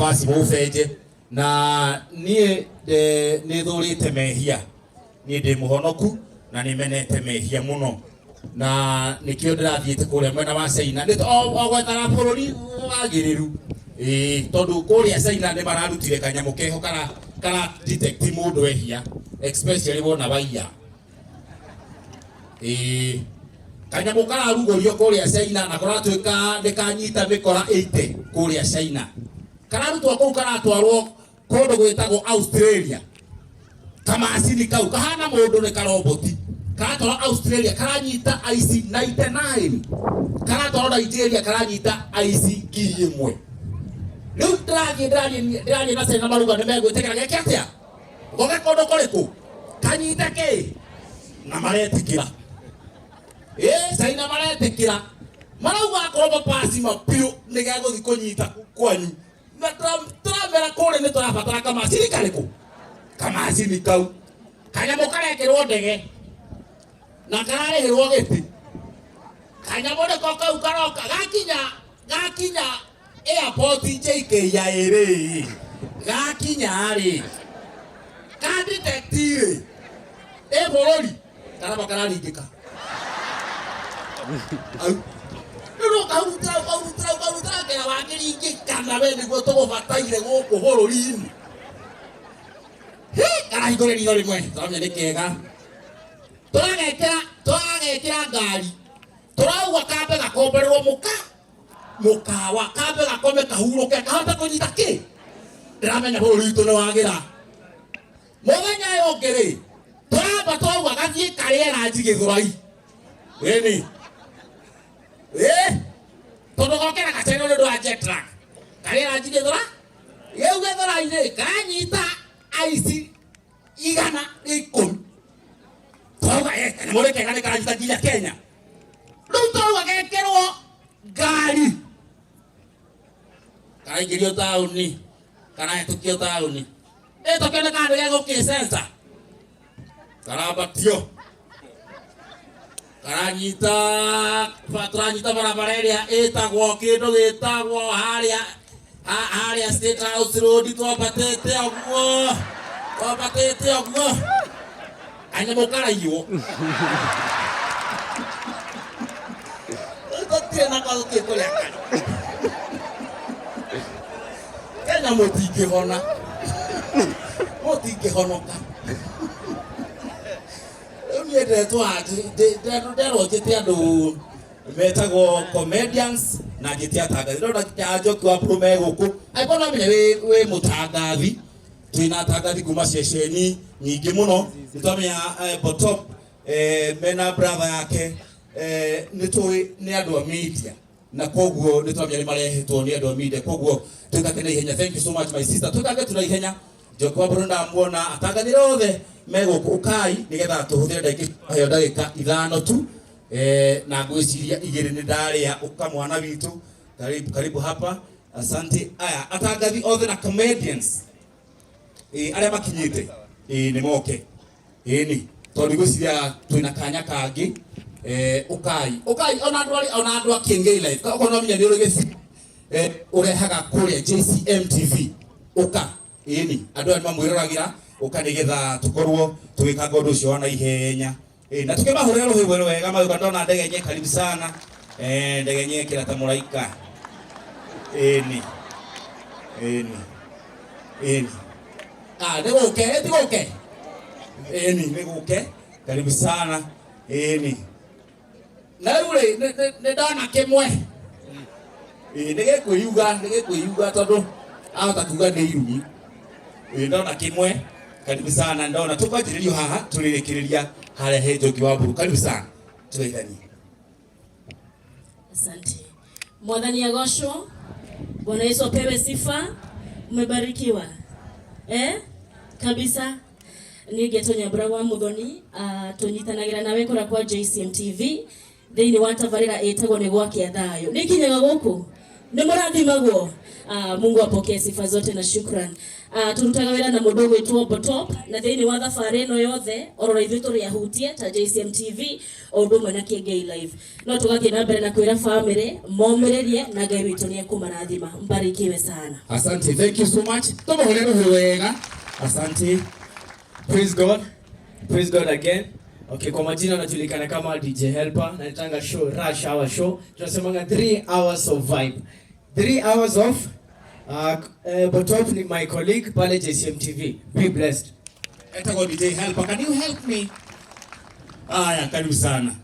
pasi mufeje na nie ni thurite mehia ni ndi muhonoku na ni menete mehia muno na nikio ndirathiite kuria mwena wa China ni gwetara bururi wagiriru tondu kuria China ni mararutire kanyamu keho kana detect mundu ehia especially wona waiya kanyamu kararugorio kuria China na kuratuika ndikanyita mikora 80 kuria China kararutwa kuu karatwarwo kundu gwitagwo Australia kama asili kau kahana mundu ni karoboti karatwarwo Australia karanyita IC 99 karatwarwo Nigeria karanyita IC 1000 riu ndirathi na China maruga ni megwitikira geke atia goge kundu kuriku kanyita ki na maretikira China maretikira marauga akorwo pasi mapiu nigeguthi kunyita kwanyu na tramera kore ni turabatara kama asili kariku kama asili kau kanyamu karekirwo ndege na kararihirwo giti kanyamu ni ko kau karoka gakinya airport JKIA ri gakinya ri kadetectire borori karaba kararingika no kaurutra kera wakiringika na we niguo tugubataire guku bururi-ini karahingũrĩra itho rĩmwe tũramenya nĩ kega tũragekĩra ngari tũrauga kambe gakombererwo mũkawa kambe gakome kahurũke kahote kũnyita kĩ ndĩramenya bũrũri witũ nĩ wagĩra mũthenya ũyũ ũngĩ rĩ tũramba twauga gathiĩ karĩera Gĩthũrai ĩni tondu gokera gaceno nĩ ũndũ wa jet lag karĩera Gĩthũrai rĩu Gĩthũrai-inĩ kanyita IC 110 twauga kanyamu nĩ kega nĩ karanyita nginya Kenya rĩu twauga gekerwo ngari karaingĩrio taũni karahĩtũkio taũni tũkĩone kana nĩ gegũkĩcensa karambatio turanyita barabara ĩrĩa ĩtagwo kĩndũ gĩtagwo harĩa State House Road twambatĩte ũguo kanyamu karaiywo tũtirĩ na gũthiĩ kũrĩa kari Kenya mũtingĩhonoka rĩu niĩ nderwo njĩte andũ metagwo comedians na njĩte atangathi ndona Njoki wa Mbũrũ me gũkũ angĩkorwo no menya wĩ mũtangathi twĩna atangathi kuma ceceni nyingĩ mũno nĩtwamenya Botop mena brother yake nĩtũĩ nĩ andũ a media na koguo nĩtwamenya nĩ marehetwo nĩ andũ a media koguo twĩkage na ihenya. Thank you so much my sister, twĩkage tuna ihenya. Njoki wa Mbũrũ ndamuona atangathi othe me gũkũ ũkai nĩgetha tũhũthĩre ndagĩka 5 tu na ngwĩciria 2 nĩ ndarĩa ũkamwana witũ karibu hapa. Asante. Aya atangathi othe na comedians arĩa makinyĩte nĩ moke ni tondũ ngwĩciria twĩna kanya kangĩ ũkai ona andũ a Kĩengei Live koguo no menya nĩ ũrĩ gĩci ũrehaga kũrĩa JCM TV ũka ni andũ arĩa mamwĩroragĩra ũka nĩgetha tũkorwo tũgĩka ũndũ ũcio wa naihenya na tukĩmahũrĩra rũhĩ wega mauga ndona ndege nye karibu sana ndege nye kĩra ta mũraika ni nĩgũke nĩgũke karibu sana ni na rĩu rĩ nĩ ndona kĩmwe nĩgĩkwĩyuga tondũ ahota kuga nĩ irumi ndona kĩmwe karibu sana ndona tũkwanjĩrĩrio haha tũrĩrĩkĩrĩria harĩa he Njoki wa Mbũrũ karibu sana tũgeithanie. Asante. Mwathani agocwo. Bwana Yesu apewe sifa. Umebarikiwa kabisa. Ni Getonya Bravo Muthoni tunyitanagira nawe kora kwa JCM TV thĩinĩ wa tabarĩra ĩtagwo nĩ gwake thayo. Nĩ kinyaga gũkũ Ni murathimagwo. Mungu apokee sifa zote na shukrani. Turutaga wira na mundu gwitwo Botop na thiini wa thabari no yothe orora ithu turi yahutie ta JCM TV o ndu na Kiengei Live. No tugathie na mbere na kwira family momiririe na Ngai witu ni ekumarathima. Mbarikiwe sana. Asante, thank you so much. Tumuhorero wega. Asante. Praise God. Praise God again. Okay, kwa majina najulikana kama DJ Helper na nitanga show Rush Hour Show. Tunasemanga 3 hours of vibe. 3 hours of Botop ni my colleague pale JCM TV. Be blessed. Etago DJ Helper, can you help me? Aya, karibu sana.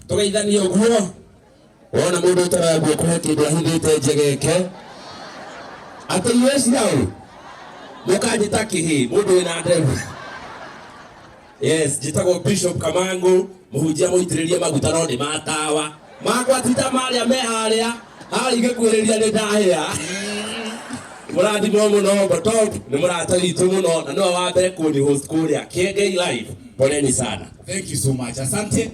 Toka idhani yoguo. Ona mundu taragwo kuheti ndio hithite njegeke. Ate US yao. Mukajita kihi, mundu ina ndevu. Yes, jitago Bishop Kamangu, muhujia muitiriria maguta no ni matawa. Magwatita maria me haria. Hari gekureria ni ndahia. Muradi muno Botop ni murata witu muno na no wa mbere kuni host kuria Kiengei Live. Poleni sana. Thank you so much. Asante.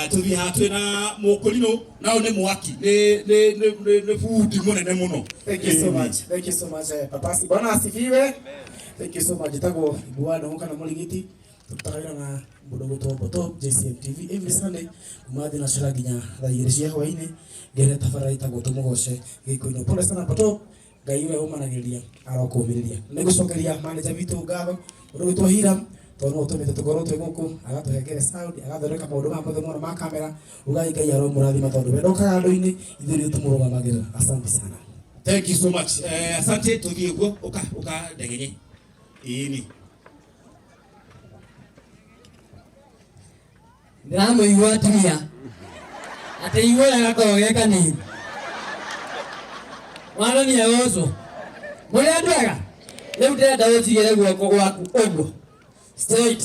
Tuthi hatwe na mukulino nao ni mwaki. Ne food munene muno. Thank you so much. Thank you so much. Papasi Bwana asifiwe. Thank you so much. Tago bwana huko na muligiti. Tutakaira na mudogo to Botop JCM TV every Sunday kumathi na shira ginya thaa 2 cia hwaini ngere tafaraita tago tumugoshe gikoino. Pole sana Botop. Ngai we umanagiria arokumiriria. Nigucokeria manager witu ngaro mudogo to Hiram tono tumite tukoro twe guku agatuhengere sound agathoreka maundu ma mothe mono ma kamera ugai Ngai aromurathima tondu we ndokaga andu-ini ithuĩ tumurũgamagĩrĩra. Asante sana. Thank you so much. Asante tuthie guo uka ndegenye. Ini. Ndĩramũigua atumia atĩ igũra gakogeka nini mwathani wocu mũrĩ andũ ega rĩu ndĩrenda ũnjigĩre guoko gwaku ũguo straight.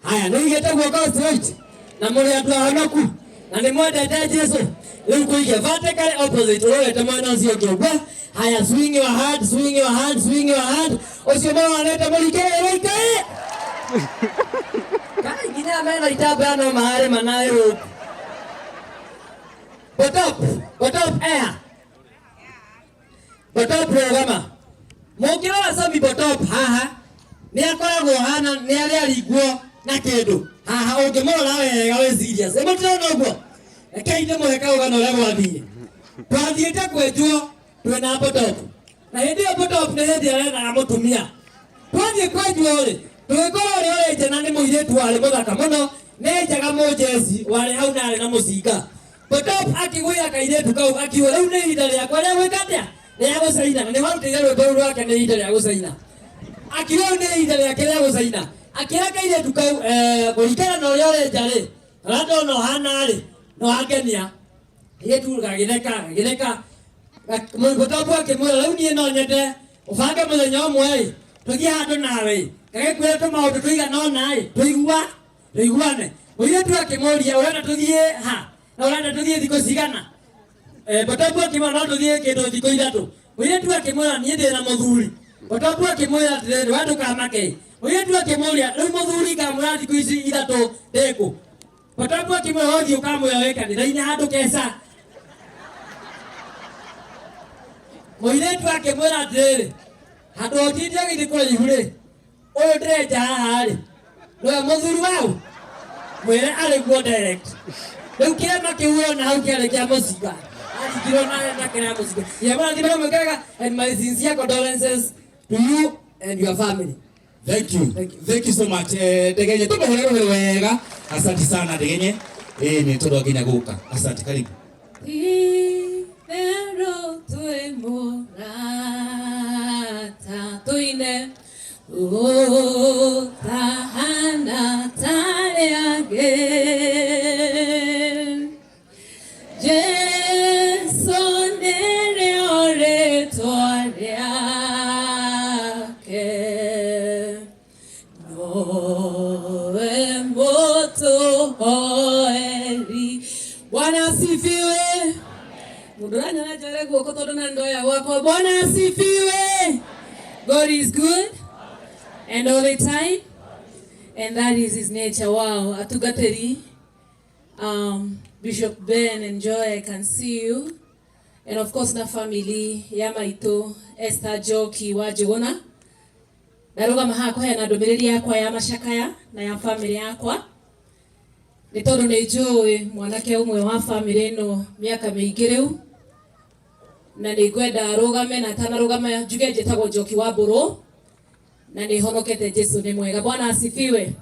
Haya, nĩigĩte guoko straight na mũrĩ andũ ahonoku na nĩmwendete Jesũ. Rĩu kũige vertically opposite ũrorete mwena ũcio ũngĩ ũguo. Haya, swing your hand, swing your hand, swing your hand. Ũcio mwarorete mũrikĩre rĩikaĩ kai nginya mena itambaya no mahare manawe rũku. Botop air. Botop rũgama. Mũngĩrora Sami Botop haha nĩ akoragwo hana nĩ arĩ aringwo na kĩndũ haha ũngĩmũrora wega wĩ serious. Mũtirona ũguo? Rekei ndĩmũhe kaũgano ũrĩa gwathiĩ. Twathiĩte kwenjwo twĩna Botop na hĩndĩ ĩyo Botop nĩ hĩndĩ arethaga mũtumia. Twathiĩ kwenjwo-rĩ tũgĩkorwo ũrĩa ũrĩnja na nĩ mũirĩtu warĩ mũthaka mũno nĩ njaga mũnjeci warĩ hau narĩ na mũcinga. Botop akĩgwĩra kairĩtu kau akiuga rĩu nĩ ihinda rĩakwa rĩa gwĩka atĩa rĩa gũcaina na nĩ warutĩire rwĩmbo rũu rwake nĩ ihinda rĩa gũcaina. Akiuga rĩu nĩ ihinda rĩake rĩa gũcaina akĩra kairĩtu kau kũringana na ũrĩa ũrĩnja-rĩ na ndona ũhana-rĩ no angenia. Kairĩtu gagĩtheka Botop akĩmwĩra rĩu niĩ no nyende ũbange mũthenya ũmwe-ĩ tũthiĩ handũ nawe gagĩkwĩra tũmaũndũ tũigana ũna-ĩ tũiguane. Mũirĩtu akĩmũria ũrenda tũthiĩ ha na ũrenda tũthiĩ thikũ cigana? Botop akĩmwĩra no tũthiĩ kĩndũ thikũ 3. Mũirĩtu akĩmwĩra niĩ ndĩna mũthuri. Botop akĩmwĩra atĩrĩrĩ we ndũkamake. Mũirĩtu akĩmũria rĩu mũthuri ngamwĩra thikũ ici 3 ndĩkũ? Botop akĩmwĩra ũthiĩ ũkamwĩra wĩ kanitha-inĩ handũ Keca. Mũirĩtu akĩmwĩra atĩrĩrĩ handũ ũtinde gĩthiĩ kũraihu-rĩ ũyũ ndĩrenja haha-rĩ nĩwe mũthuri wau mwĩre arĩ guo direct. Rĩu kĩrema kĩu ona hau kĩarĩ kĩa mũcinga aringirwo na kĩrĩa mũcinga. Yamũrathimĩra mwĩkaga and my sincere condolences to you and your family. Thank you so much. Ndegenye tumuhorero wega. Asante sana Ndegenye. Ni todo nginya guka. Asante, karibu. Pero tu morata tuine tahana tare again. Jesu nere ore toariake noe moto hoeri. Bwana asifiwe. Muduranya na jare guoko todo na ndoya wako. Bwana asifiwe. God is good and all the time, and that is his nature. Wow, Atugateri, Bishop Ben and Joy, I can see you. and of course na family ya maitũ Esther Njoki wa Njũgũna. Ndarũgama haha kũheana ndũmĩrĩri yakwa ya macakaya na ya family yakwa. Nĩ tondũ nĩ njũĩ mwanake ũmwe wa family ĩno mĩaka mĩingĩ rĩu, na nĩ ngwenda arũgame na tanarũgama njuge njĩtagwo Njoki wa Mbũrũ, na nĩ honokete Jesũ nĩ mwega. Bwana asifiwe.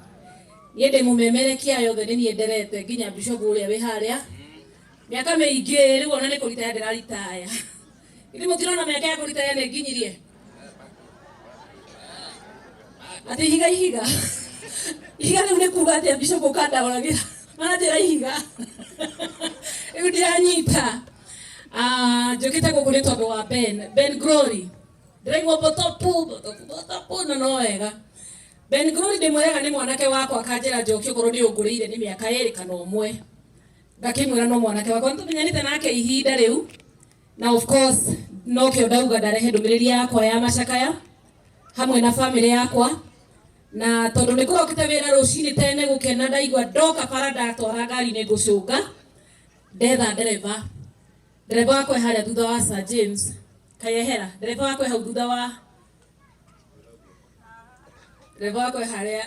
Niĩ ndĩ mũmemerekia yothe nĩ niĩ nderete nginya bishop ũrĩa wĩ harĩa miaka mĩingĩ, rĩu ona nĩ kũritaya ndĩraritaya. Ithi mũtirona mĩaka ya kũritaya nĩ nginyirie atĩ ihiga ihiga rĩu nĩ kuuga atĩ bishop ũkandagũragĩra mana njĩra ihiga rĩu ndiranyita. Njũkĩte gũkũ nĩ tondũ wa Ben Glory. Ndĩraigua botopu na no wega. Ben Glory ndĩmwĩraga nĩ mwanake wakwa akanjĩra Njoki ũkorwo nĩ ũngũrĩire nĩ mĩaka 2 kana 1. Ngakĩmwĩra no mwanake wakwa nĩtũmenyanĩte nake ihinda rĩu, na of course no kĩo ndauga ndarehe ndũmĩrĩri yakwa ya macakaya hamwe na family yakwa. Na tondũ nĩ kũrokĩte wĩra rũcinĩ tene gũkena, ndaigua ndoka bara ndatwara ngari nĩ ngũcũnga ndetha ndereba wakwa harĩa thutha wa Sir James Kayehera. Ndereba wakwa hau thutha wa ndereba wakwa harĩa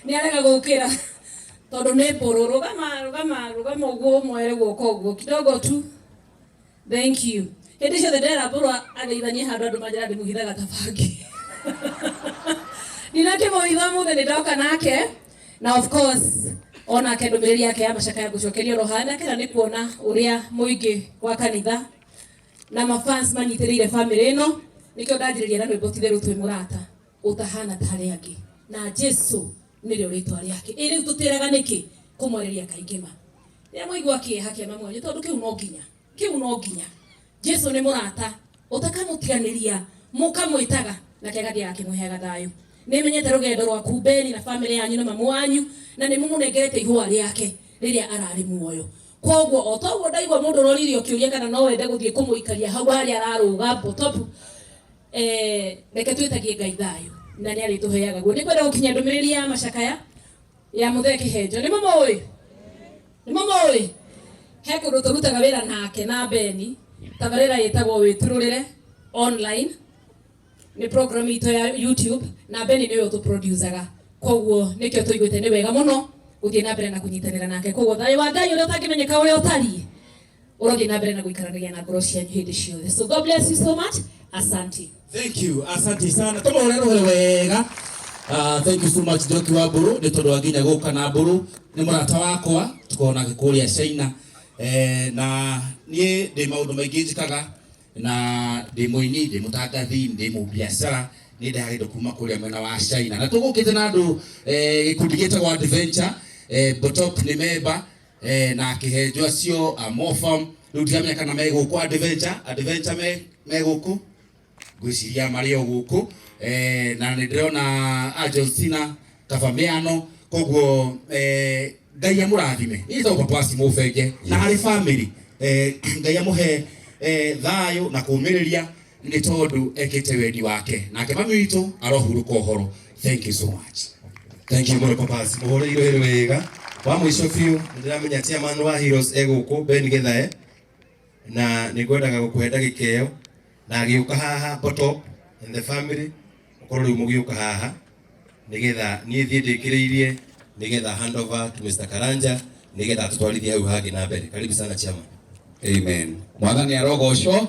nĩ arega gũkĩra tondũ nĩ mbũrũ. Rũgama ũguo mwere guoko ũguo kidogo tu. Thank you. Hĩndĩ ciothe ndera mbũrũ ageithanie handũ andũ manjĩra ndĩmũhithaga tabangi. Ninakĩmũhitha mũthĩ nĩ ndoka nake, na of course onake ndũmĩrĩri yake ya macakaya gũcokerio rohana kĩra nĩ kuona ũrĩa mũingĩ wa kanitha na mafans manyitĩrĩire family ĩno. Nĩkĩo ndanjĩrĩria na rwĩmbo ti therũ twĩ mũrata ũtahana ta arĩa angĩ, na Jesũ nĩrĩo rĩtwa rĩake. Rĩu tũtĩraga nĩkĩ kũmwarĩria kaingĩ ma rĩrĩa mũigua kĩeha kĩa mamwe tondũ kĩu no nginya Jesũ nĩ mũrata ũtakamũtiganĩria mũkamwĩtaga na kĩagathi akĩmũheaga thayũ. Nĩ menyete rũgendo rwaku Beni na family yanyu na mamu wanyu, na nĩ mũmũnengerete ihũa rĩake rĩrĩa ararĩ muoyo. Koguo o toguo ndaigua mũndũ roririo kĩũria kana no wende gũthiĩ kũmũikaria hau harĩa ararũga botopu, reke twĩtagie Ngai thayũ na nĩ arĩtũheaga guo. Nĩ kwenda gũkinya ndũmĩrĩri ya macakaya ya Mũthee Kĩhenjo. Nĩ mũmũĩ he kũndũ tũrutaga wĩra nake na Beni, tabarĩra ĩtagwo Wĩtũrũrĩre online. Nĩ program itũ ya YouTube na Beni nĩwe ũtũproducaga. Koguo nĩkĩo tũiguĩte nĩ wega mũno gũthiĩ na mbere na kũnyitanĩra nake. Koguo thayũ wa Ngai ũrĩa ũtangĩmenyeka ũrĩa ũtariĩ ũrothiĩ na mbere na gũikaranagia na ngoro cianyu hĩndĩ ciothe. So God bless you so much. Asante. Thank you. Asante sana. Tũmũhũre wega. Thank you so much Njoki wa Mbũrũ nĩ tondũ wanginya gũka na Mbũrũ nĩ mũrata wakwa tukona gĩkũrĩa China. Na niĩ ndĩ maũndũ maingĩ njĩkaga, na ndĩ mũini, ndĩ mũtangathi, ndĩ mũbiacara, nĩ ndahĩndũ kuma kũrĩa mwena wa China. Na tũgũkĩte na andũ gĩkundi gĩtagwo Adventure, Botop nĩ member, na Kĩhenjo acio Mofam rĩu ndiramenya kana me gũkũ Adventure me gũkũ, ngwĩciria marĩ o gũkũ, na nĩ ndĩrona Argentina Kavamiano. Koguo Ngai amũrathime nĩ tondũ papa waci mũbenge na harĩ family, Ngai amũhe thayũ na kũmĩrĩria nĩ tondũ ekĩte wendi wake, nake mami witũ arohurũka ũhoro. Thank you so much. Thank you mũno papa waci mũhũrĩirwo wega. Wa mũico biũ ndĩramenya chairman wa Heroes egũkũ Ben Githae, na nĩ ngwendaga gũkũhe ndagĩka ĩyo na agĩũka haha Botop and the family ũkorwo rĩu mũgĩũka haha nĩgetha niĩ thiĩ ndĩkĩrĩirie nĩgetha hand over to Mr. Karanja nĩgetha tũtwarithie hau hangĩ na mbere. Karibu sana chairman. Amen. Mwathani arogocwo.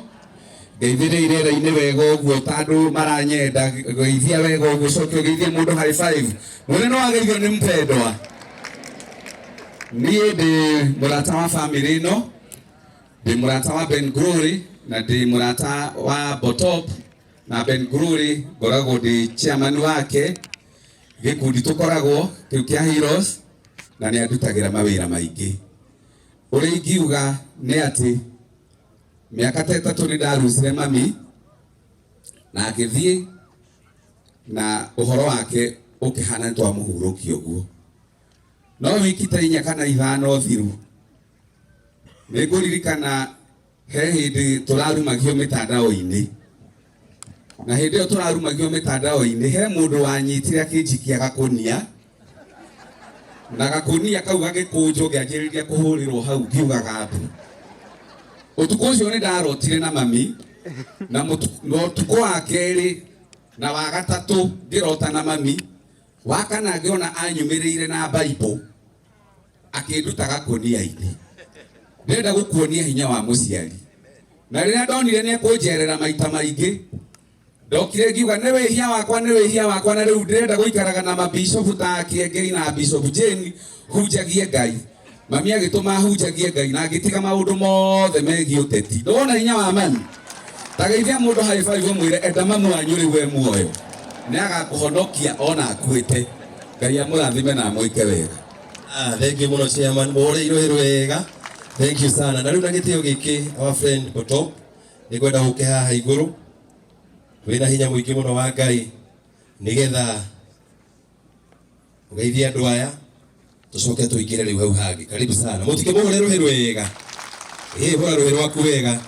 Ngeithĩrĩire rĩinĩ wega ũguo tandũ maranyenda geithia wega ũguo coke ũgeithie mũndũ high five. Mũnene no ageithio nĩ mpendwa. Niĩ ndĩ mũrata wa family ĩno, ndĩ mũrata wa Ben Glory na ndĩ mũrata wa Botop, na Ben Glory ngoragwo ndĩ chairman wake. Gĩkundi tũkoragwo kĩu kĩa Heroes na nĩ andutagĩra mawĩra maingĩ. Ũrĩa ingiuga nĩ atĩ mĩaka ta 3 nĩ ndarucire mami na agĩthiĩ na ũhoro wake ũkĩhana nĩ twamũhurũkia ũguo. No wiki ta 4 kana 5 thiru nĩ ngũririkana he hĩndĩ tũrarumagio mĩtandao-inĩ, na hĩndĩ ĩyo tũrarumagio mĩtandao-inĩ he mũndũ wanyitire akĩnjikia gakũnia, na gakũnia kau gagĩkũnjwo ngĩanjĩrĩria kũhũrĩrwo hau ngiugaga mbu. Utuko ucio ni ndarotire na mami na mutuko wa keri na wa gatatu ngirota na mami wa kana ngiona anyumirire na Bible akindutaga kunia-ini. Ndenda gukuonia hinya wa muciari. Na riria ndonire ni kunjerera maita maingi ndokire ngiuga ni wihia wakwa na riu ndirenda guikaraga na mabishop ta Kiengei na Bishop Jane hunjagie Ngai. Mami agituma hunjagie Ngai na ngitiga maundu mothe megie uteti. Ndona hinya wa mami. Tageithia mundu high five mwire enda mamu wanyu riu we muoyo. Ni agakuhonokia ona akuite. Ngai amurathime na muike wega. Thank you muno chairman. Muhore irohero wega. Thank you sana. Na riu na gitio giki our friend Botop ni kwenda guke haha iguru. Wina hinya muingi muno wa Ngai nigetha ugeithia andu aya tucoke tuingire riu hau hangi. Karibu sana. Mutike muhore irohero wega. Hora rohero waku wega.